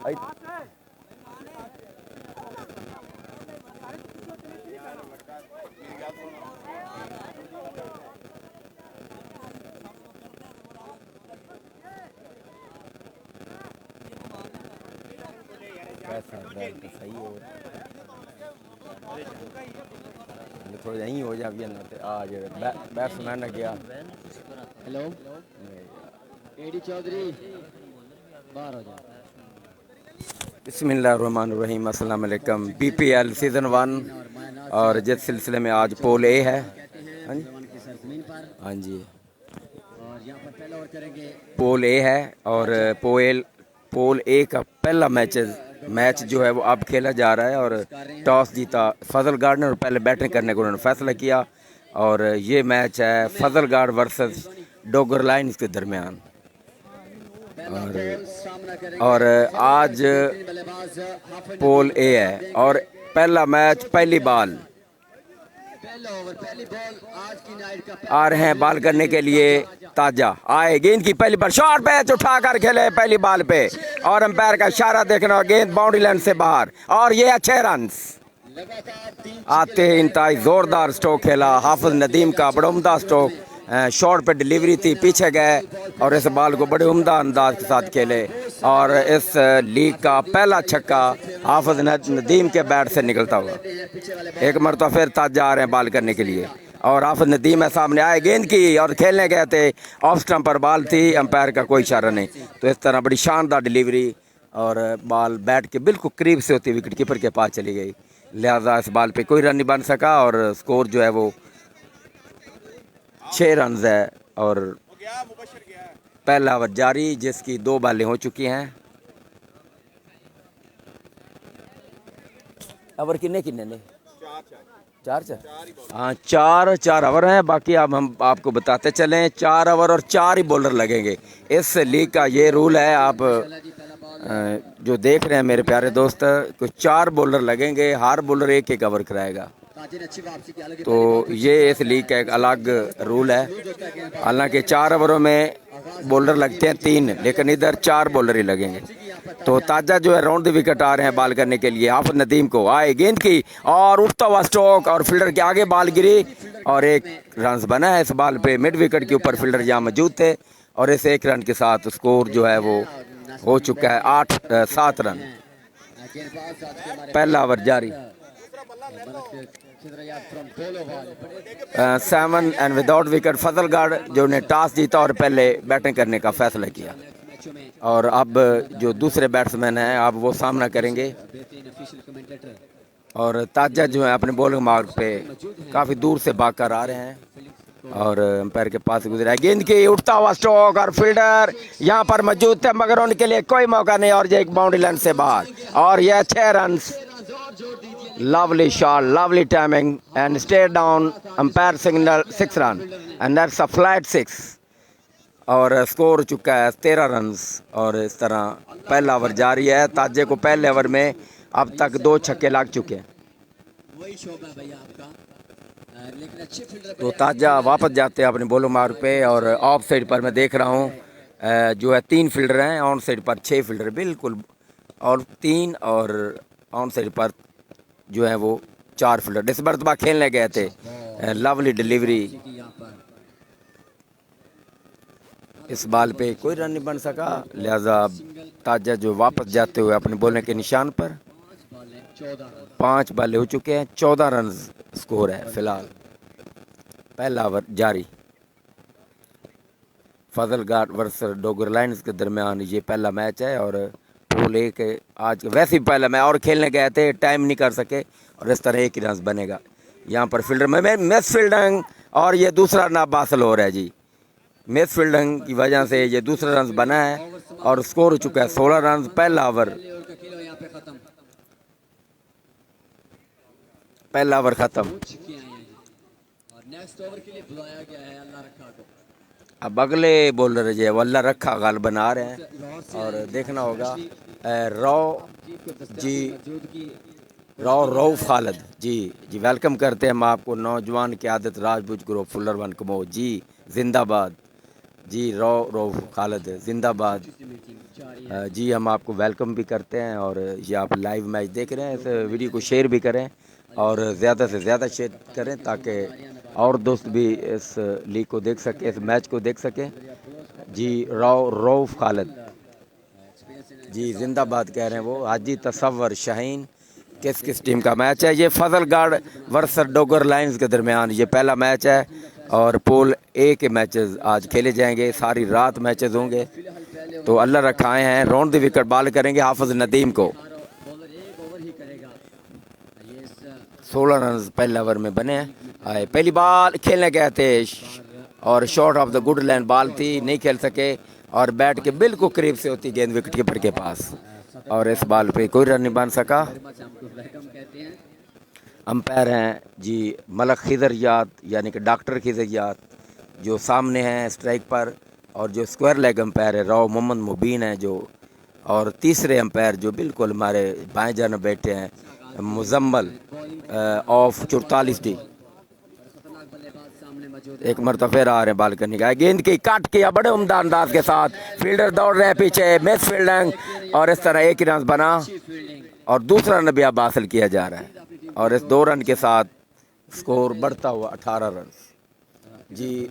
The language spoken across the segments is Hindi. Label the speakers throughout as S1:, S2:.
S1: सही हो थोड़ा यहीं हो जाए ना आज बैट्समैन ने गया।
S2: हेलो एडी चौधरी बाहर हो जाओ।
S1: बिस्मिल्लाहिर्रहमानिर्रहीम, अस्सलाम वालेकुम। बीपीएल सीज़न 1 और जिस सिलसिले में आज पोल ए है। हाँ जी, हाँ जी,
S2: और यहाँ पर पहला ओवर करेंगे।
S1: पोल ए है और पोल ए का पहला मैच जो है वो अब खेला जा रहा है और टॉस जीता फजल गार्ड ने और पहले बैटिंग करने का उन्होंने फैसला किया। और ये मैच है फजल गार्ड वर्सेस डोगर लाइन्स के दरमियान। और आज पोल ए है और पहला मैच पहली बॉल आ रहे हैं बॉल करने के लिए। ताजा आए, गेंद की पहली बॉल, शॉर्ट पैच उठाकर खेले पहली बॉल पे और अंपायर का इशारा देखना, गेंद बाउंड्री लाइन से बाहर और ये अच्छे रन आते हैं। इंतहाई जोरदार स्ट्रोक खेला हाफिज नदीम का, बड़ा उम्दा स्ट्रोक, शॉर्ट पे डिलीवरी थी, पीछे गए और इस बॉल को बड़े उम्दा अंदाज के साथ खेले। और इस लीग का पहला छक्का हाफिज नदीम के बैट से निकलता हुआ। एक मरतबा फिर ताजा आ रहे हैं बॉल करने के लिए और हाफिज नदीम है सामने आए, गेंद की और खेलने गए थे, ऑफ स्टंप पर बॉल थी, अंपायर का कोई इशारा नहीं। तो इस तरह बड़ी शानदार डिलीवरी और बॉल बैट के बिल्कुल करीब से होती विकेट कीपर के पास चली गई, लिहाजा इस बॉल पे कोई रन नहीं बन सका और स्कोर जो है वो 6 रन है। और पहला ओवर जारी जिसकी 2 बॉलें हो चुकी हैं। ओवर किन्ने ने 4 हाँ 4 ओवर हैं बाकी। अब हम आपको बताते चलें 4 ओवर और 4 ही बॉलर लगेंगे। इस लीग का ये रूल है, आप जो देख रहे हैं मेरे प्यारे दोस्त, कुछ 4 बॉलर लगेंगे, हर बॉलर एक ओवर कराएगा। तो ये इस लीग का एक अलग रूल है। हालांकि 4 ओवरों में बॉलर लगते हैं 3, लेकिन इधर 4 बॉलर ही लगेंगे। तो ताजा जो है राउंड द विकेट आ रहे हैं बॉल करने के लिए। हाफिज नदीम को आए, गेंद की और उठता हुआ स्ट्रोक और फील्डर के आगे बॉल गिरी और 1 रन बना है इस बॉल पे। मिड विकेट के ऊपर फील्डर यहाँ मौजूद थे और इस 1 रन के साथ स्कोर जो है वो हो चुका है 7 रन। पहला ओवर जारी 7 एंड विदाउट विकेट। फजल गार्ड जो ने टॉस जीता और पहले बैटिंग करने का फैसला किया और अब जो दूसरे बैट्समैन हैं अब वो सामना करेंगे। और ताजा जो है अपने बॉलिंग मार्ग पे काफ़ी दूर से भाग कर आ रहे हैं और अंपायर के पास गुजरा है, गेंद की उठता हुआ स्ट्रोक और फील्डर यहाँ पर मौजूद थे मगर उनके लिए कोई मौका नहीं और ये एक बाउंड्री लाइन से बाहर और यह 6 run. Lovely shot, lovely timing and stay down. Umpire signal 6 run and that's a flat 6 और स्कोर हो चुका है 13 रन। और इस तरह पहला ओवर जारी है। ताजे को पहले ओवर में अब तक 2 छक्के लग चुके हैं। तो ताजा वापस जाते हैं अपने बॉलिंग मार्ग पे और ऑफ साइड पर मैं देख रहा हूँ जो है 3 फील्डर हैं, ऑन साइड पर 6 फील्डर बिल्कुल और 3 और ऑन साइड पर जो है वो 4 फील्डर इस मरतबा खेलने गए थे। लवली डिलीवरी, इस बॉल पे कोई रन नहीं बन सका, लिहाजा ताजा जो वापस जाते हुए अपने बॉलिंग के निशान पर। 5 बॉल हो चुके हैं, 14 रन स्कोर है फिलहाल। पहला ओवर जारी फजल गार्ड वर्सेस डोगर लाइन्स के दरमियान ये पहला मैच है और पोल ए के आज वैसे ही पहला मैच और खेलने गए थे, टाइम नहीं कर सके और इस तरह 1 ही रन बनेगा। यहाँ पर फील्डर में मिस फील्डिंग और ये दूसरा नाब हासिल हो रहा है जी। मिस फील्डिंग की वजह से ये दूसरा रन बना है और स्कोर हो चुका है 16 रन। पहला ओवर खत्म। अब अगले बॉलर जो है वल्ला रखा गाल बना रहे हैं और देखना होगा रऊफ खालिद जी वेलकम करते हैं हम आपको। नौजवान की आदत राजपूत ग्रुप फुलर वन कमो जी जिंदाबाद। जी रऊफ खालिद जिंदाबाद। जी हम आपको वेलकम भी करते हैं और ये आप लाइव मैच देख रहे हैं, इस वीडियो को शेयर भी करें और ज़्यादा से ज़्यादा शेयर करें ताकि और दोस्त भी इस लीग को देख सकें, इस मैच को देख सकें। जी रऊफ खालिद जी जिंदाबाद कह रहे हैं वो। हाजी तसव्वुर शाहीन किस किस टीम का मैच है? ये फजलगढ़ वर्सेस डोगर लाइंस के दरमियान ये पहला मैच है और पूल ए के मैचेस आज खेले जाएंगे, सारी रात मैचेस होंगे। तो अल्लाह रखाए हैं, राउंड द विकेट बॉल करेंगे हाफिज नदीम को। 16 रन पहले ओवर में बने हैं। आए पहली बॉल खेलने गए थे और shot of the good land ball थी, नहीं खेल सके और बैट के बिल्कुल करीब से होती गेंद विकेट कीपर के पास और इस बॉल पे कोई रन नहीं बन सका। अंपायर हैं जी मलक खिजरियात यानी कि डॉक्टर खिजरियात जो सामने हैं स्ट्राइक पर, और जो स्क्वायर लेग अंपायर है राव मोहम्मद मुबीन है जो, और तीसरे अंपायर जो बिल्कुल हमारे बाएं जान बैठे हैं मुजम्मल ऑफ 44 डी। एक मरतबा फिर आ रहे हैं बाल करने का, गेंद की काट किया बड़े उम्दा अंदाज के साथ, फील्डर दौड़ रहे हैं पीछे, मिस फील्डिंग और इस तरह एक ही रन बना और दूसरा रन भी अब हासिल किया जा रहा है और इस 2 रन के साथ स्कोर बढ़ता हुआ 18 रन। जी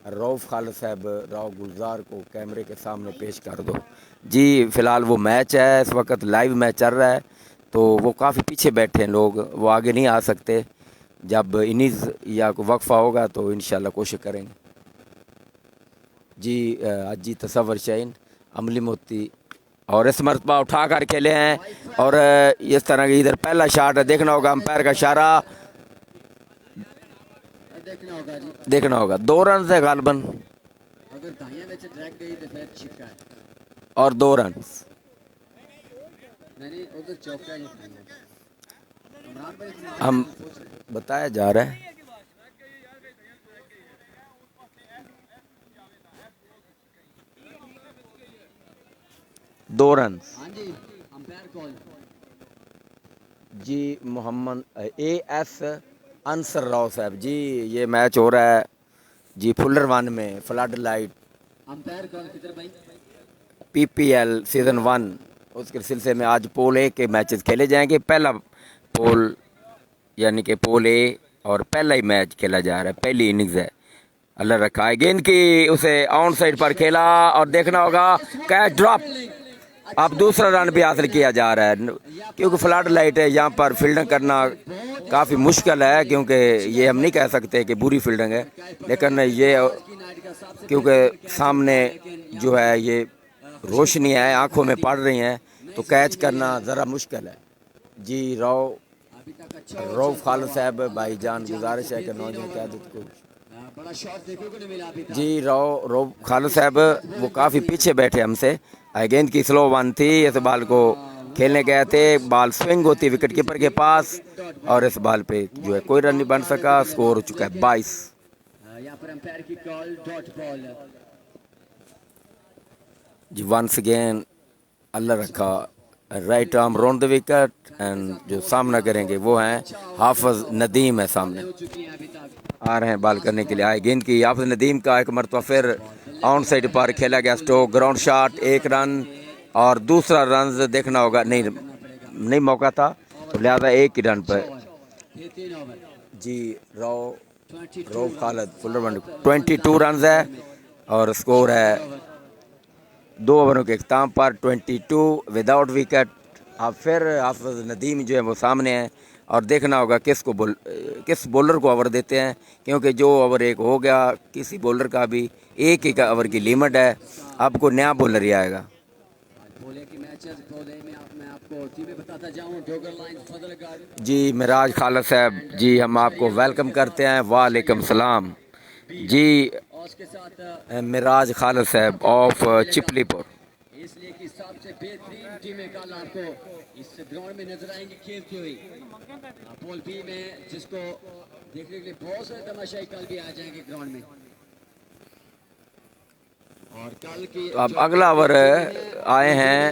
S1: रऊफ खालिद साहब राव गुलजार को कैमरे के सामने पेश कर दो। जी फ़िलहाल वो मैच है, इस वक्त लाइव मैच चल रहा है तो वो काफ़ी पीछे बैठे हैं लोग, वो आगे नहीं आ सकते। जब इनिंग्स या कोई वक्फा होगा तो इंशाल्लाह कोशिश करेंगे। जी हाजी तसव्वुर शाहीन अमली मोती और इस मरतबा उठा कर खेले हैं और इस तरह की इधर पहला शॉट है, देखना होगा अंपायर का इशारा, देखना होगा 2 रन से गालबन और 2 रन। हम बताया जा रहा है दो रन। जी मोहम्मद AS अंसर राव साहब जी, ये मैच हो रहा है जी फुलर 1 में फ्लड लाइट PPL सीज़न 1, उसके सिलसिले में आज पोल ए के मैचेस खेले जाएंगे। पहला पोल यानी कि पोल ए और पहला ही मैच खेला जा रहा है, पहली इनिंग्स है। अल्लाह रखा है, गेंद की उसे ऑन साइड पर खेला और देखना होगा कैच ड्रॉप, अब दूसरा रन भी हासिल किया जा रहा है क्योंकि फ्लड लाइट है, यहाँ पर फील्डिंग करना काफ़ी मुश्किल है क्योंकि ये हम नहीं कह सकते कि बुरी फील्डिंग है, लेकिन ये क्योंकि सामने जो है ये रोशनी है, आंखों में पड़ रही हैं तो कैच करना ज़रा मुश्किल है। जी रऊफ खालिद साहब भाईजान गुजारिश है कि नौजवान क़यादत को जी रऊफ खालिद साहब वो काफ़ी पीछे बैठे हमसे। गेंद की स्लो 1 थी, इस बॉल को खेलने गए थे, बॉल स्विंग होती विकेट कीपर के पास और इस बॉल पे जो है कोई रन नहीं बन सका, स्कोर हो चुका है 22। जी वंस अगेन अल्लाह रखा right arm round the wicket and जो सामना करेंगे वो हैं हाफिज नदीम है, सामने आ रहे हैं बॉल करने के लिए। आए गेंद की हाफिज नदीम का एक मरतबा फिर ऑन साइड पर खेला गया स्ट्रोक, ग्राउंड शॉट 1 रन और दूसरा रन देखना होगा, नहीं मौका था तो लिहाजा 1 ही रन पर। जी रऊफ खालिद फुलर 22 रन है और स्कोर है 2 ओवरों के इख्ताम पर 22 विदाउट विकेट। अब फिर हाफिज नदीम जो है वो सामने हैं और देखना होगा किस बॉलर को ओवर देते हैं क्योंकि जो ओवर एक हो गया किसी बॉलर का भी 1 ही ओवर की लिमिट है, अब को नया बॉलर ही आएगा। जी मिराज खालिद साहब जी हम आपको वेलकम करते हैं, वालेकुम सलाम। जी मिराज खालिद साहब ऑफ चिपलीपुर,
S2: इसलिए कि सबसे बेहतरीन टीमें कल आपको इस ग्राउंड में नजर आएंगी खेलती हुई पोल बी में, जिसको देखने के लिए बहुत सारे तमाशाई कल भी आ जाएंगे ग्राउंड में। और कल की
S1: अब अगला ओवर आए हैं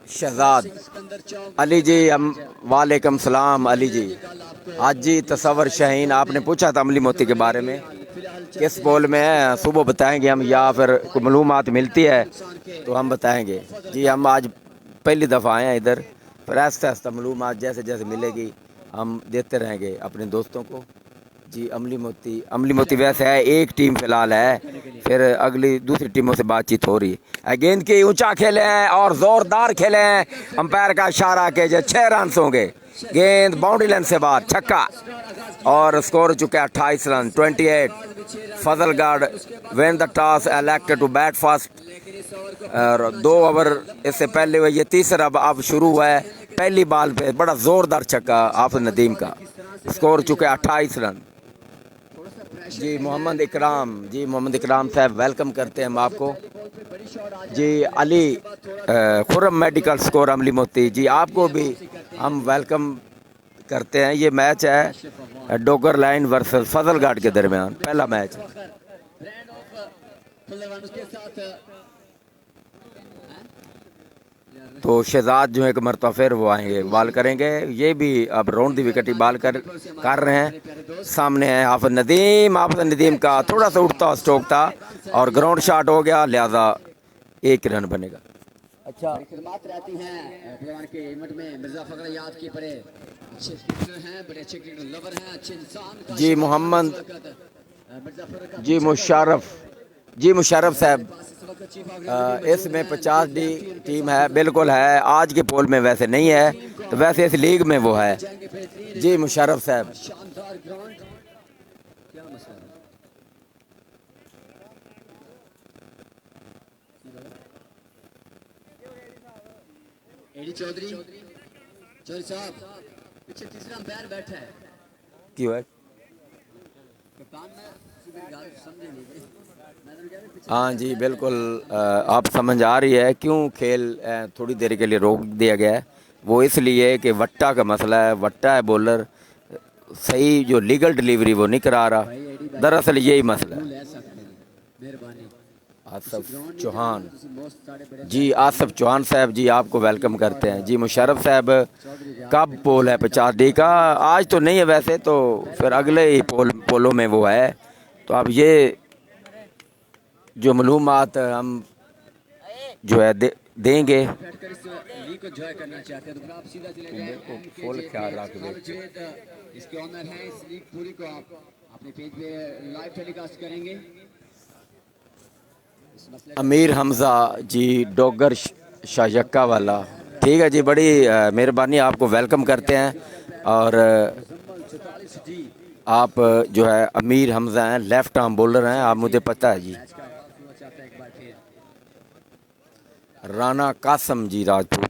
S1: शहजाद अली जी, हम वालेकुम सलाम अली जी। आज जी तसव्वुर शाहीन आपने पूछा था अमली मोती के बारे में,
S2: फिलहाल
S1: किस बॉल में है सुबह बताएंगे हम, या फिर कोई मालूमात मिलती है तो हम बताएंगे जी। हम आज पहली दफ़ा आए हैं इधर, फिर आहिस्ता आहिस्ता मालूमात जैसे जैसे मिलेगी हम देते रहेंगे अपने दोस्तों को जी। अमली मोती वैसे है एक टीम फिलहाल है, फिर अगली दूसरी टीमों से बातचीत हो रही है। गेंद की ऊंचा खेले हैं और ज़ोरदार खेले हैं, अंपायर का इशारा के जो 6 रन होंगे। गेंद बाउंड्री लाइन से बाहर, छक्का, और स्कोर हो चुका है 28 रन 28। फजल गार्ड won the toss elected to bat first, और 2 ओवर इससे पहले हुए, ये तीसरा अब शुरू हुआ है। पहली बॉल पे बड़ा ज़ोरदार छक्का हाफिज नदीम का, स्कोर हो चुका है 28 रन जी। मोहम्मद इकराम साहब वेलकम करते हैं हम आपको जी। अली खुर्रम मेडिकल स्कोर अमली मोती जी, आपको भी हम वेलकम करते हैं। ये मैच है डोगर लाइन वर्सेस फजल गार्ड के दरमियान, पहला मैच। तो शहजाद जो है एक मरतबा फिर वो आएंगे, बॉल करेंगे। ये भी अब राउंड दी विकेट बॉल कर रहे हैं। सामने है हाफिज नदीम का थोड़ा सा उठता स्ट्रोक था और ग्राउंड शॉट हो गया, लिहाजा 1 रन बनेगा।
S2: अच्छा खिदमत रहती हैं पहलवान के इवेंट में। मिर्जा फखर याद की बड़े अच्छे क्रिकेटर हैं, बड़े अच्छे क्रिकेटर लवर हैं, अच्छे इंसान
S1: जी। मोहम्मद
S2: मिर्जा फखर
S1: जी मुशर्रफ साहब, इसमें 50 डी टीम है, बिल्कुल है। आज के पोल में वैसे नहीं है, तो वैसे इस लीग में वो है जी। मुशर्रफ साहब
S2: शानदार ग्राउंड, क्या मसला है? एडी चौधरी साहब पीछे तीसरा अंपायर बैठा है।
S1: क्यों है?
S2: कप्तान में समझे नहीं गए।
S1: हाँ जी बिल्कुल, आप समझ आ रही है क्यों खेल थोड़ी देर के लिए रोक दिया गया है। वो इसलिए कि वट्टा का मसला है, वट्टा है बॉलर, सही जो लीगल डिलीवरी वो नहीं करा रहा, दरअसल यही मसला है। आसफ चौहान जी, आसफ चौहान साहब जी आपको वेलकम करते हैं जी। मुशर्रफ साहब कब पोल है 50 डी का? आज तो नहीं है वैसे, तो फिर अगले ही पोलों में वो है। तो अब ये जो मालूमात हम जो है देंगे, फुल ख्याल रखेंगे।
S2: इसके ऑनर हैं, इस लीग पूरी को आप अपने पेज पे लाइव टेलीकास्ट करेंगे।
S1: अमीर हमजा जी डोगर शाहजक्का वाला, ठीक है जी, बड़ी मेहरबानी, आपको वेलकम करते हैं। और आप जो है अमीर हमजा हैं, लेफ्ट आर्म बॉलर हैं, आप मुझे पता है जी। राना कासम जी राजपूत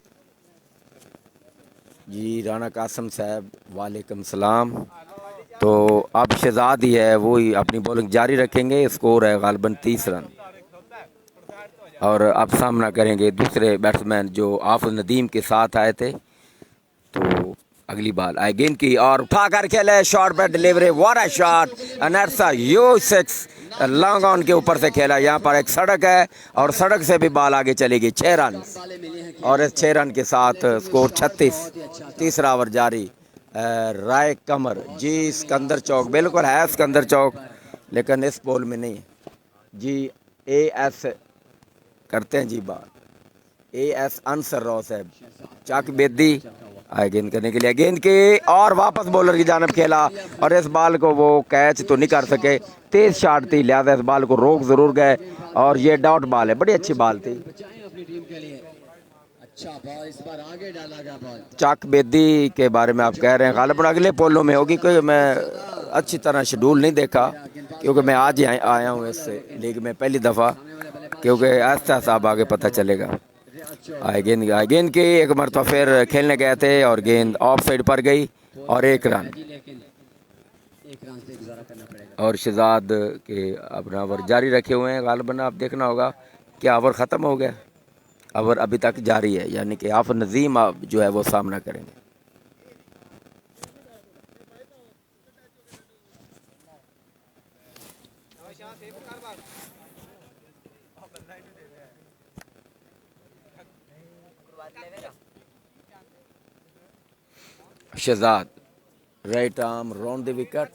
S1: जी, राना कासम साहब वालेकुम सलाम। तो अब शहजाद ही है, वो ही अपनी बॉलिंग जारी रखेंगे। स्कोर है गालबन 30 रन, और अब सामना करेंगे दूसरे बैट्समैन जो हाफिज नदीम के साथ आए थे। तो अगली बॉल आए गेंद की और उठाकर खेले, शॉर्ट पे डिलीवरी, व्हाट अ शॉट, अनर्सा U6 लॉन्ग ऑन के ऊपर से खेला। यहाँ पर एक सड़क है और सड़क से भी बॉल आगे चलेगी। 6 रन, और इस 6 रन के साथ स्कोर 36। तीसरा ओवर जारी। राय कमर जी, सिकंदर चौक, बिल्कुल है सिकंदर चौक, लेकिन इस बॉल में नहीं जी। AS करते हैं जी बात, AS अंसर राव साहब चाक बेदी आए गेंद करने के लिए। गेंद की और वापस बॉलर की जानब खेला, और इस बॉल को वो कैच तो नहीं कर सके, तेज शॉट थी, लिहाजा इस बॉल को रोक जरूर गए, और ये डॉट बॉल है, बड़ी अच्छी बॉल थी।
S2: अच्छा बॉल इस बार आगे डाला गया बॉल।
S1: चाक बेदी के बारे में आप कह रहे हैं, गालिबन अगले पोलों में होगी, क्योंकि मैं अच्छी तरह शेड्यूल नहीं देखा, क्योंकि मैं आज ही आया हूँ इस लीग में पहली दफ़ा, क्योंकि आहिस्ता साहब आगे पता चलेगा। आए गेंद की एक मरतबा फिर खेलने गए थे और गेंद ऑफ साइड पर गई, और 1 रन। और शहजाद के अपना ओवर जारी रखे हुए हैं। गालिबन आप देखना होगा क्या ओवर ख़त्म हो गया, ओवर अभी तक जारी है, यानी कि हाफिज नदीम आप जो है वो सामना करेंगे। Shahzad right arm round the wicket,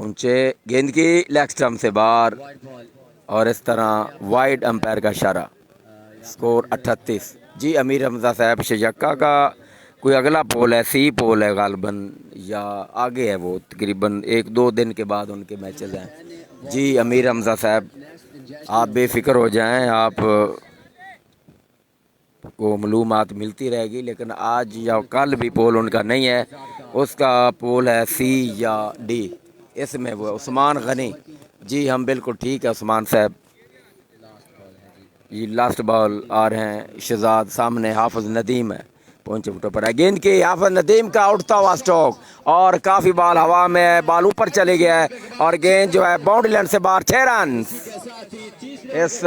S1: पहुंचे, गेंद की लेग स्टंप से बाहर
S2: वाइड बॉल
S1: और इस तरह वाइड अंपायर का इशारा। स्कोर 38। जी अमीर हमजा साहब शजक्का का कोई अगला पोल है, सी पोल है गालबन, या आगे है वो, तकरीबन 1-2 दिन के बाद उनके मैचेस हैं। जी अमीर हमजा साहब आप बेफिक्र हो जाएं, आप को मालूमात मिलती रहेगी, लेकिन आज या कल भी पोल उनका नहीं है, उसका पोल है सी या डी, इसमें वो है उस्मान गनी। जी हम बिल्कुल ठीक है उस्मान साहब। ये लास्ट बॉल आ रहे हैं शहजाद, सामने हाफिज नदीम है, पहुंचे फुटो पर है, गेंद की हाफिज नदीम का उठता हुआ स्ट्रोक और काफ़ी बॉल हवा में है, बॉल ऊपर चली गया है और गेंद जो है बाउंड्री लाइन से बाहर। 6 रन इस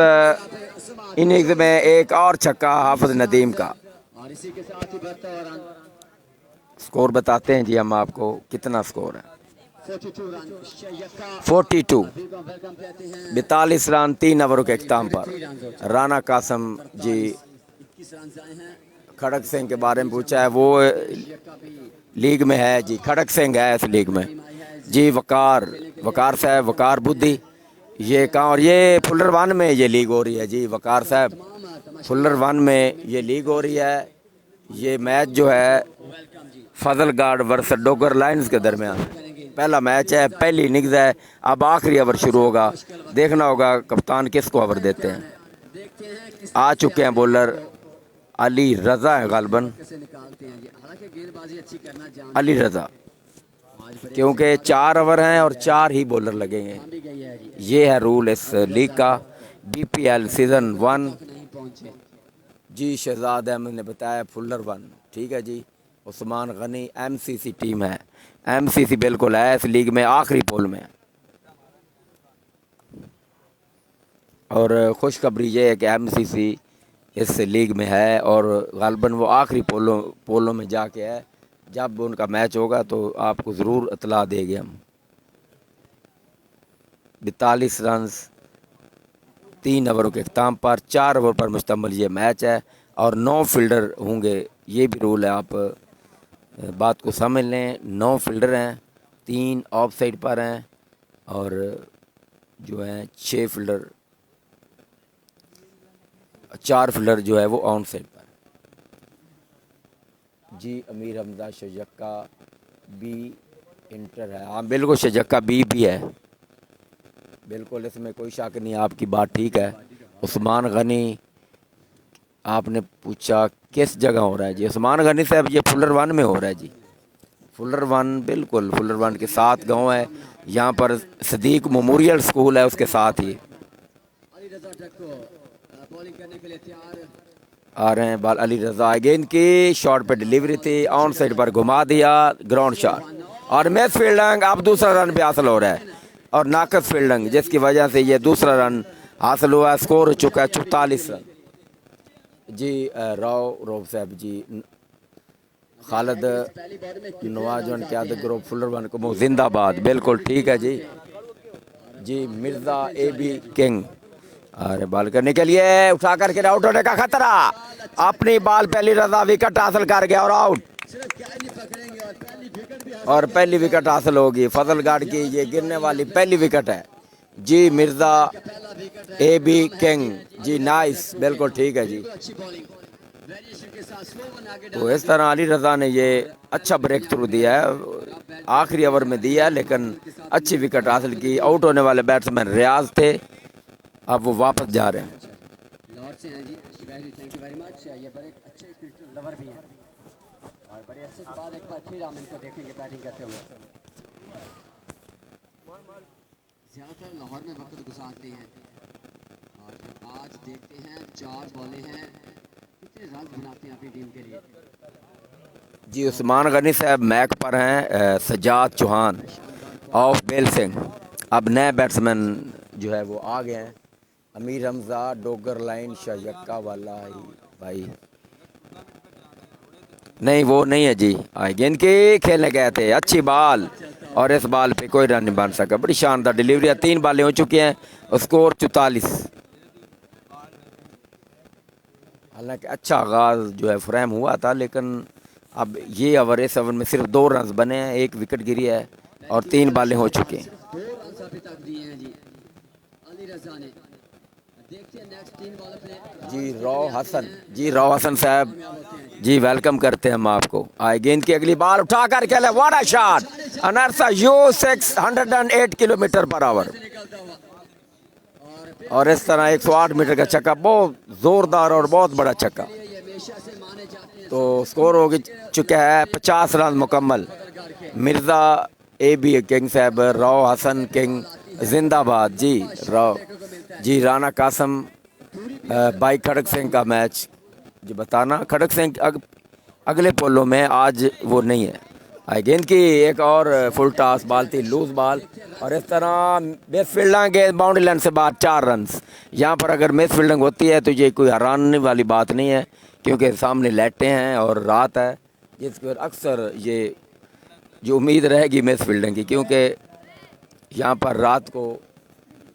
S1: इनिंग्स में, एक और छक्का हाफिज नदीम का।
S2: और इसी के साथ ही 72 रन,
S1: स्कोर बताते हैं जी हम आपको कितना स्कोर है।
S2: 42 रन शयक्का
S1: 42,
S2: वेलकम कहते हैं।
S1: 42 रन 3 ओवरों के अख्ताम पर। राना कासम जी
S2: 21 रन आए हैं।
S1: खड़क सिंह के बारे में पूछा है, वो
S2: शयक्का भी
S1: लीग में है जी, खड़क सिंह है इस लीग में जी। वकार साहब, वकार बुद्धि ये कहाँ, और ये फुलर वन में ये लीग हो रही है जी। वकार साहब फुलर वन में ये लीग हो रही है। ये मैच जो है
S2: वेलकम जी
S1: फजल गार्ड वर्सेस डोगर लाइन्स के दरमियान पहला मैच है, पहली इनिंग्स है। अब आखिरी ओवर शुरू होगा, देखना होगा कप्तान किसको ओवर देते हैं।
S2: देखते हैं किस
S1: आ चुके हैं बॉलर अली रज़ा है गालबन,
S2: कैसे निकालते हैं जी। हालांकि गेंदबाजी अच्छी करना जान
S1: अली रज़ा,
S2: आज पर
S1: क्योंकि 4 ओवर हैं और 4 ही बॉलर लगेंगे।
S2: भी गई है जी,
S1: ये है रूल इस लीग का। BPL सीज़न 1
S2: नहीं पहुंचे।
S1: जी शहजाद अहमद ने बताया फुलर वन, ठीक है जी। उस्मान गनी MCC टीम है, MCC बिल्कुल है इस लीग में, आखिरी पोल में। और खुशखबरी ये है कि MCC इस लीग में है और गालबन वो आखिरी पोलों में जाके है। जब उनका मैच होगा तो आपको ज़रूर इतला देंगे हम। 42 रन 3 ओवरों के अख्ताम पर, 4 ओवर पर मुश्तमिल ये मैच है और 9 फील्डर होंगे, ये भी रूल है, आप बात को समझ लें। 9 फील्डर हैं, 3 ऑफ साइड पर हैं और जो है 6 फील्डर, 4 फील्डर जो है वो ऑन साइड पर। जी अमीर हमजा शजक्का बी इंटर है, हाँ बिल्कुल शजक्का बी भी है, बिल्कुल इसमें कोई शक नहीं, आपकी बात ठीक है। उस्मान गनी आपने पूछा किस जगह हो रहा है जी, उस्मान गनी साहब ये फुलर वन में हो रहा है जी। फुलर वन बिल्कुल, फुलर वन के साथ गांव है, यहाँ पर सदीक मेमोरियल स्कूल है उसके साथ ही।
S2: अली रजा टक्को बॉलिंग करने के लिए तैयार
S1: आ रहे हैं बाल अली रजा, गेंद की शॉट पे डिलीवरी थी, ऑन साइड पर घुमा दिया, ग्राउंड शॉट और मिस फील्डिंग। अब दूसरा रन भी हासिल हो रहा है और नाकस फील्डिंग जिसकी वजह से ये दूसरा रन हासिल हुआ। स्कोर हो चुका है 44 रन जी। रऊफ साहब जी, खालिद
S2: पहली बॉल में
S1: नवाजवान क्यादत ग्रुप फुलर वन को जिंदाबाद, बिल्कुल ठीक है जी। जी मिर्ज़ा AB किंग अरे बॉल करने के लिए उठा करके आउट होने का खतरा, अपनी बॉल पहली रजा विकेट हासिल कर गया और आउट,
S2: सिर्फ कैच नहीं पकड़ेंगे और पहली विकेट भी
S1: और पहली विकेट हासिल होगी फजल गार्ड की, ये गिरने वाली पहली विकेट है जी। मिर्ज़ा
S2: पहला विकेट है।
S1: AB किंग जी, नाइस, बिल्कुल ठीक है जी।
S2: अच्छी बॉलिंग वेरिएशन के साथ स्लो वन आगे
S1: तो इस तरह अली रज़ा ने ये अच्छा ब्रेक थ्रू दिया है, आखिरी ओवर में दिया लेकिन अच्छी विकेट हासिल की। आउट होने वाले बैट्समैन रियाज थे, अब वो वापस जा रहे हैं।
S2: लाहौर से हैं जी, थैंक यू वेरी मच। ये बड़े अच्छे क्रिकेट लवर भी हैं और बड़े अच्छे के बाद एक बार फिर हम इनको देखेंगे बैटिंग करते हुए। ज़्यादातर लाहौर में वक्त गुजारते हैं और आज देखते हैं 4 बॉलें हैं, कितने रन बनाते हैं अपनी टीम के लिए।
S1: जी उस्मान गनी साहब मैक पर हैं, सजाद चौहान ऑफ बेल सिंह। अब नए बैट्समैन जो है वो आ गए हैं, अमीर हमजा डोगर लाइन शजक्का वाला ही भाई, नहीं वो नहीं है जी। गेंद के खेलने गए थे, अच्छी बॉल और इस बॉल पे कोई रन नहीं बन सका, बड़ी शानदार डिलीवरी, 3 बॉलें हो चुकी हैं, स्कोर 44। हालांकि अच्छा आगाज जो है फ्रेम हुआ था, लेकिन अब ये ओवर, इस ओवर में सिर्फ 2 रन बने हैं, 1 विकेट गिरी है और 3 बॉलें हो चुकी हैं।
S2: पे तक दिए हैं जी अली रजा ने। देखते हैं नेक्स्ट 3 बॉल पे
S1: जी रॉ हसन, जी रॉ हसन साहब जी वेलकम करते हैं हम आपको। आए गेंद की अगली बाल उठा कर खेले, व्हाट अ शॉट, अनर्सा यू 608 किलोमीटर पर आवर।
S2: निकलता हुआ और
S1: और इस तरह 108 मीटर का छक्का, बहुत जोरदार और बहुत बड़ा छक्का।
S2: ये हमेशा से माने जाते हैं
S1: तो स्कोर हो चुका है 50 रन मुकम्मल। मिर्ज़ा ए बी किंग साहब, रॉ हसन किंग जिंदाबाद जी। रॉ जी राना कासम भाई खड़क सिंह का मैच जी बताना। खड़क सिंह अगले पोलों में आज वो नहीं है। आई गेंद की एक और फुल टॉस, बाल थी लूज बाल, और इस तरह मिस फील्डिंग गेंद बाउंड्री लाइन से बाहर, 4 रन। यहाँ पर अगर मिस फील्डिंग होती है तो ये कोई हैरानी वाली बात नहीं है, क्योंकि सामने लाइटें हैं और रात है, जिसकी वजह अक्सर ये जो उम्मीद रहेगी मिस फील्डिंग की, क्योंकि यहाँ पर रात को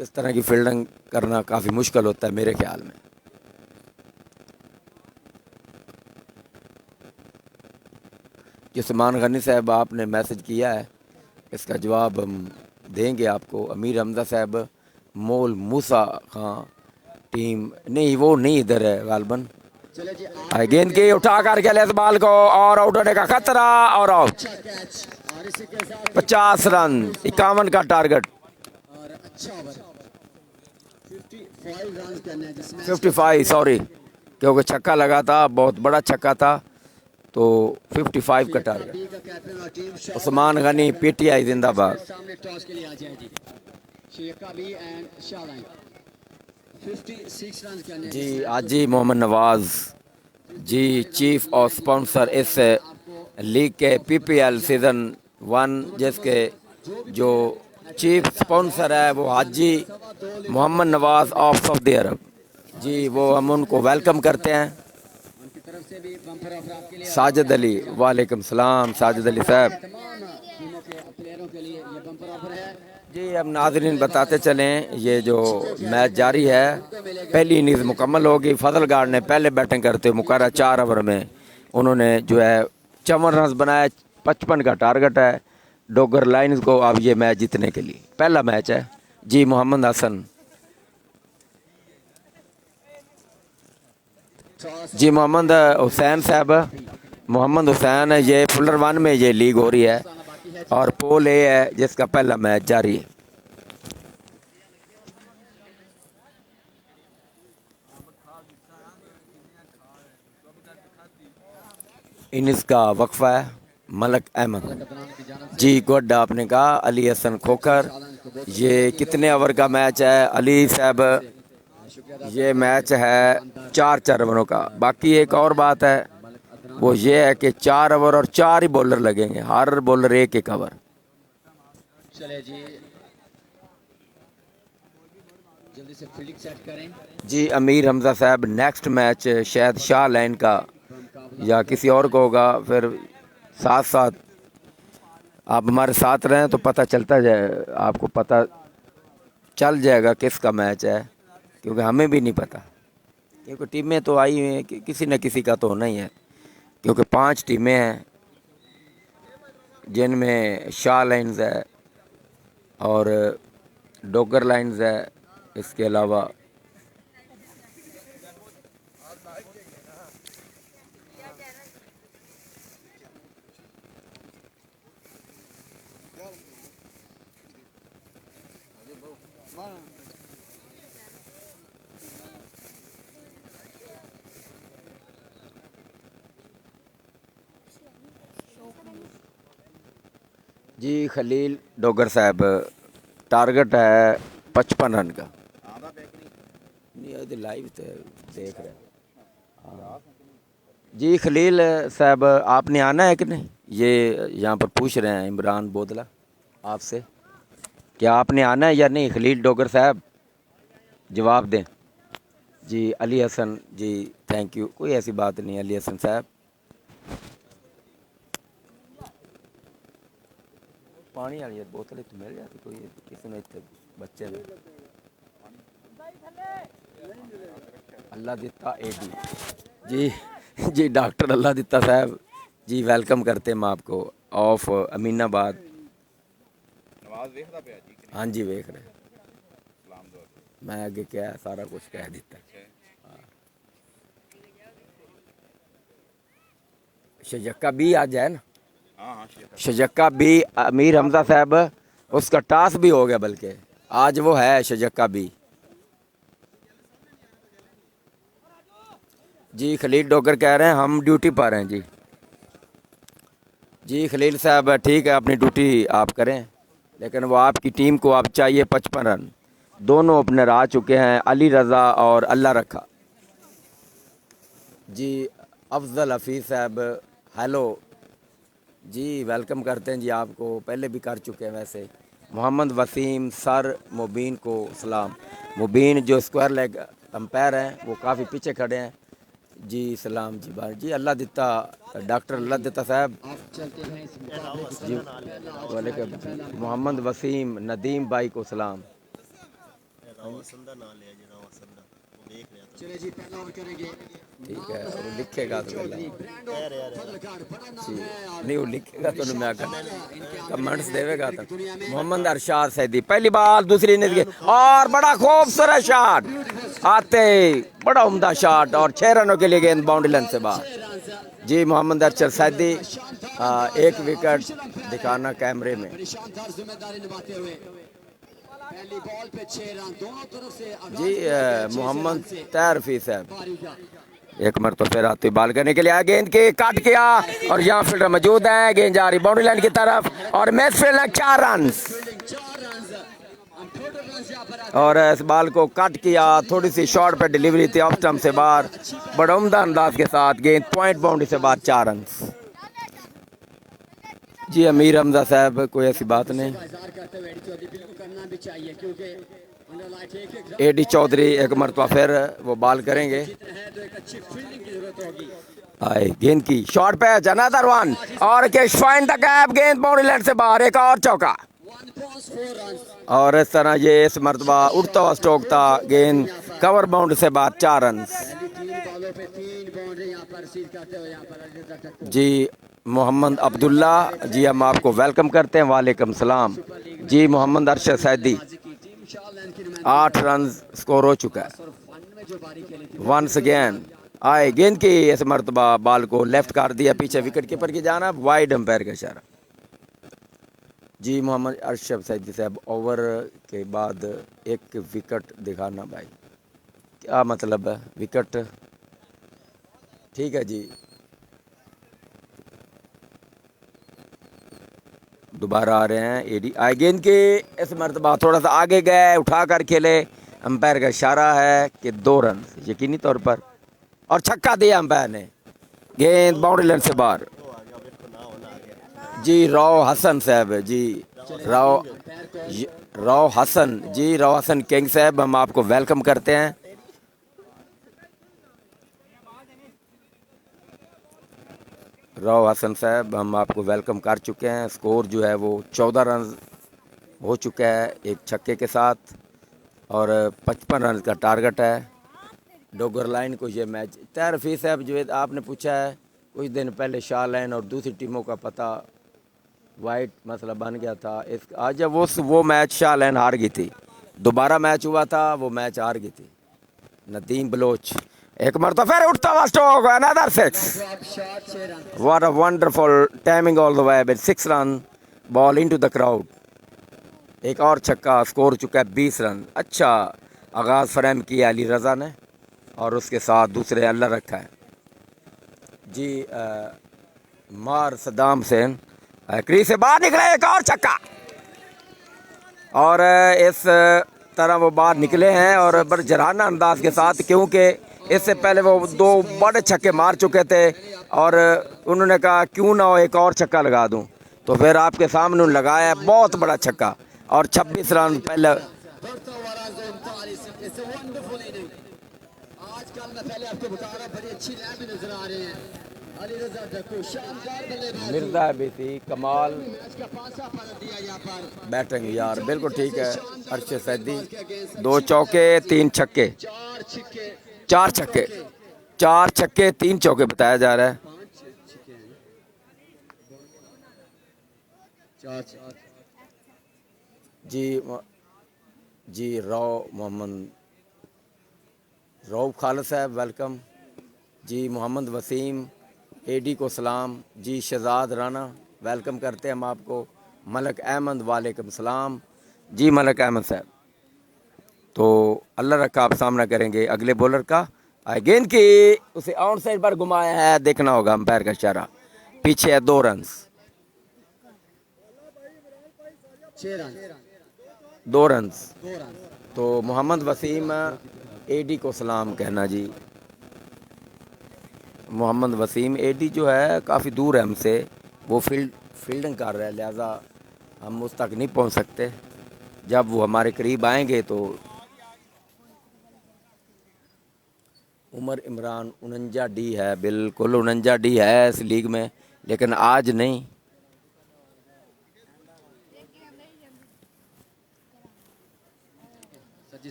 S1: इस तरह की फील्डिंग करना काफ़ी मुश्किल होता है मेरे ख्याल में। उस्मान गनी साहब आपने मैसेज किया है, इसका जवाब हम देंगे आपको। अमीर हमजा साहब, मोल मूसा खां टीम नहीं, वो नहीं इधर है गालबन।
S2: चले जी
S1: गेंद की उठा कर खेले इस बाल को, और आउट होने का खतरा, और आउट।
S2: अच्छा कैच और इसी के साथ
S1: 50 रन, 51 का टारगेट।
S2: और अच्छा ओवर 55 रन करने हैं जिसमें
S1: 55 सॉरी, क्योंकि छक्का लगा था, बहुत बड़ा छक्का था, तो 55 का टारगेट।
S2: बी का कैप्टन और टीम
S1: उस्मान गनी पीटीआई जिंदाबाद।
S2: सामने टॉस के लिए आ जाए जी। शेखा बी एंड शालाइन 56 रन करने हैं
S1: जी आजी मोहम्मद नवाज जी चीफ और स्पॉन्सर इस लीग के पीपीएल सीज़न 1, जिसके जो चीफ स्पॉन्सर है वो हाजी मोहम्मद नवाज ऑफ सऊदी अरब जी। वो हम उनको वेलकम करते हैं।
S2: उनकी तरफ से भी बम्पर ऑफर आपके लिए
S1: साजिद अली, वालेकुम सलाम साजिद अली साहब
S2: तमाम टीमों के प्लेयरों के लिए ये बम्पर ऑफर है।
S1: जी। अब नाजरीन बताते चलें, ये जो मैच जारी है, पहली इनिंग्स मुकम्मल होगी। फजल गार्ड ने पहले बैटिंग करते हुए मुकर्रर 4 ओवर में उन्होंने जो है 54 रन बनाए, 55 का टारगेट है डोगर लाइन्स को अब ये मैच जीतने के लिए। पहला मैच है जी। मोहम्मद हसन जी, मोहम्मद हुसैन साहब, मोहम्मद हुसैन, ये फुलर 1 में ये लीग हो रही है, और पोल ए है जिसका पहला मैच जारी है। इनिंग्स का वक्फा है मलक अहमद जी। गुड आपने कहा। अली हसन खोखर, ये कितने ओवर का मैच है अली साहब? ये मैच है 4 ओवरों का। बाकी एक और बात है, वो ये है कि 4 ओवर और 4 ही बॉलर लगेंगे, हर बॉलर एक ओवर।
S2: चले जी जल्दी से फील्डिंग सेट करें।
S1: जी अमीर हमजा साहब, नेक्स्ट मैच शायद शाह लाइन का या किसी और को होगा, फिर साथ साथ आप हमारे साथ रहें तो पता चलता जाए, आपको पता चल जाएगा किसका मैच है, क्योंकि हमें भी नहीं पता, क्योंकि टीमें तो आई हुई हैं कि किसी न किसी का तो होना ही है, क्योंकि 5 टीमें हैं जिनमें शाह लाइन्स है और डोगर लाइन्स है, इसके अलावा जी खलील डोगर साहब, टारगेट है 55 रन का। नहीं लाइव तो देख रहे हैं जी। खलील साहब आपने आना है कि नहीं, ये यहाँ पर पूछ रहे हैं इमरान बोदला आपसे, क्या आपने आना है या नहीं? खलील डोगर साहब जवाब दें जी। अली हसन जी थैंक यू, कोई ऐसी बात नहीं अली हसन साहब। पानी वाली बोतल तो मिल जाती कोई किसी ने इतने बच्चे में। अल्लाह दिता एडी जी। जी डॉक्टर अल्लाह दिता साहब जी वेलकम करते हैं हम आपको ऑफ अमीनाबाद।
S3: गेंदबाज देखता पे जी
S1: हाँ जी वेख रहे मैं आगे क्या सारा कुछ कह दिता शजक्का भी आज है ना
S3: हाँ हाँ शेख
S1: शजक्का भी अमीर हमजा साहब उसका टास भी हो गया बल्कि आज वो है शजक्का भी जी खलील डोगर कह रहे हैं हम ड्यूटी पर हैं जी खलील साहब ठीक है अपनी ड्यूटी आप करें लेकिन वो आपकी टीम को अब चाहिए 55 रन दोनों ओपनर आ चुके हैं अली रज़ा और अल्लाह रखा जी अफजल हफीज़ साहब हेलो जी वेलकम करते हैं जी आपको पहले भी कर चुके हैं वैसे मोहम्मद वसीम सर मुबीन को सलाम मुबीन जो स्क्वायर लेग अंपायर हैं वो काफ़ी पीछे खड़े हैं जी सलाम जी बार जी अल्लाह दिता डॉक्टर अल्लाह दिता साहब
S2: अब चलते हैं इस मुकाबले की
S1: जी वालेकुम मोहम्मद वसीम नदीम भाई को सलाम
S2: चले जी पहला ओवर करेंगे
S1: ठीक है वो लिखेगा तो पहला
S2: ब्रांडो फजलकार बड़ा नाम है और
S1: नहीं वो लिखेगा तो मैं कमेंट्स देवेगा तो मोहम्मद अरशाद सैदी पहली बाल दूसरी इनिंग और बड़ा खूबसूरत शॉट आते बड़ा उम्दा शॉट और 6 रनों के लिए गेंद बाउंड्री लाइन से बाहर जी मोहम्मद अरशद सैदी एक विकेट दिखाना कैमरे में
S2: बड़ी शानदार जिम्मेदारी निभाते हुए पहली बॉल पे 6 रन दोनों तरफ से
S1: जी मोहम्मद तैरफी साहब
S2: पारी का
S1: एक मर तो फिर आती बाल करने के लिए आया गेंद की काट किया और यहाँ फील्डर मौजूद है गेंद जा रही बाउंड्री लाइन की तरफ और मैच फील्डर 4 रन
S2: 4 रन हम टोटल रन यहाँ पर
S1: और इस बॉल को कट किया थोड़ी सी शॉर्ट पे डिलीवरी थी ऑफ स्टंप से बाहर बड़ा उम्दा अंदाज के साथ गेंद पॉइंट बाउंड्री से बाहर 4 रन जी अमीर हमजा साहब कोई ऐसी बात नहीं
S2: बाजार करते हुए एडी चौधरी बिल्कुल करना भी चाहिए क्योंकि अंडरलाइट एक
S1: एडी चौधरी एक मरतबा फिर वो बॉल करेंगे
S2: है तो एक अच्छी फील्डिंग की जरूरत होगी
S1: आए गेंद की शॉर्ट पैच अनदर वन और कैश फाइंड द गैप गेंद बाउंड्री लाइन से बाहर एक और चौका
S2: 1.4 रन
S1: और इस तरह ये इस मरतबा उड़ता हुआ स्ट्रोक था गेंद कवर बाउंड्री से बाहर 4 रन
S2: पहली 3 बॉलों पे 3 बाउंड्री यहाँ पर सील करते हुए यहाँ पर अली रज़ा को
S1: जी मोहम्मद अब्दुल्ला जी हम आपको वेलकम करते हैं वालेकुम सलाम जी मोहम्मद अरशद सैदी
S2: की टीम शाहलैंड की
S1: 8 रन स्कोर हो चुका है
S2: और वन में जो बारी खेली थी
S1: वंस अगेन आए गेंद की इस मरतबा बॉल को लेफ्ट कर दिया पीछे विकेट कीपर की जाना वाइड अंपायर का इशारा जी मोहम्मद अरशद सैदी साहब ओवर के बाद एक विकेट दिखाना भाई क्या मतलब है विकेट ठीक है जी दोबारा आ रहे हैं एडी आए गेंद के इस मरतबा थोड़ा सा आगे गए उठा कर खेले अंपायर का इशारा है कि 2 रन यकीनी तौर पर और छक्का दिया अंपायर ने गेंद बाउंड्री लाइन से बाहर जी राव हसन साहब जी राव हसन जी राव हसन किंग साहब हम आपको वेलकम करते हैं राव हसन साहब हम आपको वेलकम कर चुके हैं स्कोर जो है वो 14 रन हो चुका है एक छक्के के साथ और 55 रन का टारगेट है डोगर लाइन को ये मैच तैरफी साहब जो है आपने पूछा है कुछ दिन पहले शाह लाइन और दूसरी टीमों का पता वाइट मसला बन गया था इस आज जब वो मैच शाह लाइन हार गई थी दोबारा मैच हुआ था वो मैच हार गई थी नदीम बलोच एक मरतबा फिर उठता हुआ stroke another 6
S2: drop shot 6 run
S1: What a wonderful timing all the way with 6 run ball into the crowd. एक और छक्का स्कोर चुका है 20 रन अच्छा आगाज़ फ्रेम किया अली रज़ा ने और उसके साथ दूसरे अल्लाह रखा है जी मार सदाम हुसैन क्रीज से बाहर निकले एक और छक्का और इस तरह वो बाहर निकले हैं और बरजराना अंदाज के साथ क्योंकि इससे पहले वो 2 बड़े छक्के मार चुके थे और उन्होंने कहा क्यों ना हो एक और छक्का लगा दूं तो फिर आपके सामने उन्होंने लगाया बहुत बड़ा छक्का और 26 रन पहले
S2: बढ़ता हुआ run 39 it's a wonderful inning आजकल मैं पहले आपको बता रहा बड़ी अच्छी लैब नजर आ रहे हैं अली रज़ा डक्कू शानदार बल्लेबाज
S1: मिर्जा भी थी कमाल
S2: मैच का पासा पलट दिया यहाँ पर
S1: बैटिंग यार बिल्कुल ठीक है अरशद सैदी 2 चौके 3 छक्के
S2: 4 छिक्के
S1: 4 छक्के 4 छक्के 3 चौके बताया जा रहा है
S2: 5 छिक्के हैं 4
S1: जी मोहम्मद रऊफ खालिद साहब वेलकम जी। मोहम्मद वसीम एडी को सलाम जी। शहजाद राना वेलकम करते हैं हम आपको। मलक अहमद वालेकुम सलाम जी। मलक अहमद साहब, तो अल्लाह रखा आप सामना करेंगे अगले बॉलर का। गेंद की उसे आउट साइड पर घुमाया है, देखना होगा अंपायर का इशारा। पीछे है 2 रन, 2 रन। तो मोहम्मद वसीम एडी को सलाम कहना जी। मोहम्मद वसीम एडी जो है काफ़ी दूर है हमसे, वो फील्डिंग कर रहा है, लिहाजा हम उस तक नहीं पहुंच सकते। जब वो हमारे करीब आएंगे तो उमर इमरान 49 डी है, बिल्कुल 49 डी है इस लीग में, लेकिन आज नहीं।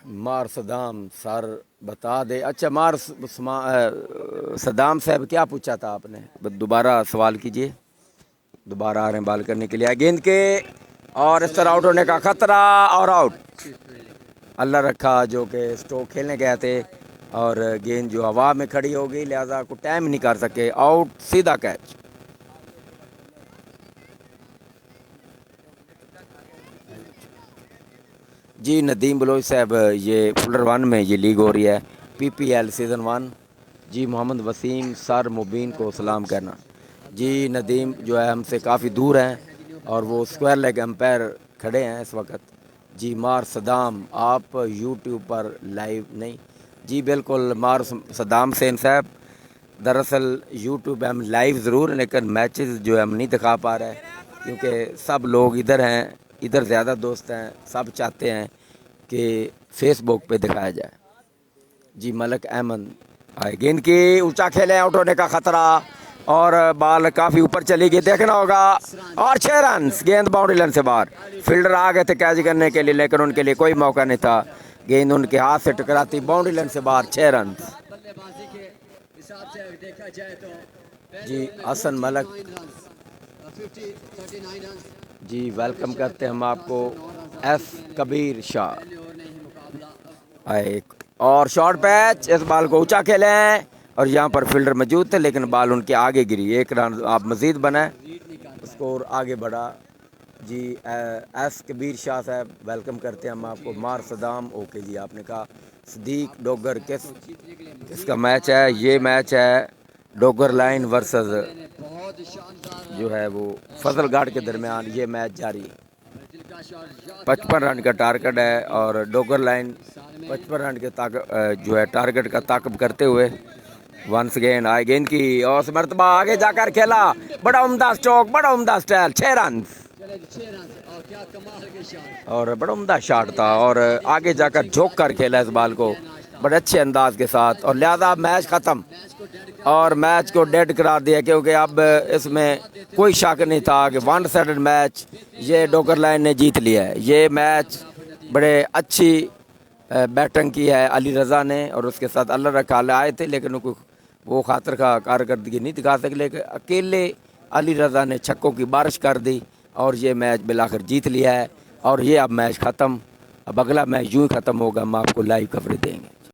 S1: मार सदाम सर बता दे। अच्छा मार सदाम साहब क्या पूछा था आपने, दोबारा सवाल कीजिए। दोबारा आ रहे हैं बाल करने के लिए। गेंद के और इस तरह आउट होने का खतरा और आउट। अल्लाह रखा जो कि स्ट्रोक खेलने गए थे और गेंद जो हवा में खड़ी हो गई, लिहाजा को टाइम नहीं कर सके, आउट, सीधा कैच। जी नदीम बलोच साहब, ये फुलर 1 में ये लीग हो रही है, PPL सीज़न 1 जी। मोहम्मद वसीम सर मुबीन को सलाम करना जी। नदीम जो है हमसे काफ़ी दूर हैं और वो स्क्वायर लेग एम्पायर खड़े हैं इस वक्त जी। मार सदाम आप यूट्यूब पर लाइव नहीं जी, बिल्कुल मार सदाम सेन साहब, दरअसल यूट्यूब पे हम लाइव ज़रूर, लेकिन मैचेस जो है हम नहीं दिखा पा रहे क्योंकि सब लोग इधर हैं, इधर ज़्यादा दोस्त हैं, सब चाहते हैं कि फेसबुक पे दिखाया जाए जी। मलक अहमद आए, गेंद की ऊंचा खेले, आउट होने का खतरा और बॉल काफ़ी ऊपर चली गई, देखना होगा। और 6 रन, गेंद बाउंड्री लाइन से बाहर। फील्डर आ गए थे कैच करने के लिए, लेकिन उनके लिए कोई मौका नहीं था, गेंद उनके हाथ से टकराती बाउंड्री लाइन से बाहर। 6 रन जी। हसन मलक जी वेलकम करते हैं हम आपको। एस कबीर शाह आए और शॉर्ट पैच, इस बॉल को ऊंचा खेले हैं और यहाँ पर फील्डर मौजूद थे, लेकिन बॉल उनके आगे गिरी। 1 रन आप मजीद बनाए, स्कोर आगे बढ़ा जी। एस कबीर शाह साहब वेलकम करते हैं हम आपको। मार सदाम ओके जी, आपने कहा सदीक डोगर किसका मैच है? ये मैच है डोगर लाइन वर्सेस जो है वो फजल गार्ड के दरमियान ये मैच जारी है। 55 रन का टारगेट है और डोगर लाइन 55 रन के जो है टारगेट का ताकब करते हुए वंस अगेन आए। गेंद की और इस मरतबा आगे जाकर खेला, बड़ा उम्दा स्ट्रोक, बड़ा उम्दा स्टाइल। 6 रन और बड़ा उम्दा शॉट था और आगे जाकर झोंक कर खेला इस बॉल को बड़े अच्छे अंदाज के साथ, और लिहाजा मैच ख़त्म और मैच को डेड करार दिया, क्योंकि अब इसमें कोई शक नहीं था कि 1 साइडेड मैच ये डोगर लाइन ने जीत लिया है। ये मैच बड़े अच्छी बैटिंग की है अली रज़ा ने, और उसके साथ अल्लाह रखा आए थे, लेकिन वो खातर का कारकर्दगी नहीं दिखा सके, लेकिन अकेले अली रज़ा ने छक्कों की बारिश कर दी और ये मैच बिलाखिर जीत लिया है। और ये अब मैच ख़त्म, अब अगला मैच यूँ ही ख़त्म होगा, हम आपको लाइव कवरेज देंगे।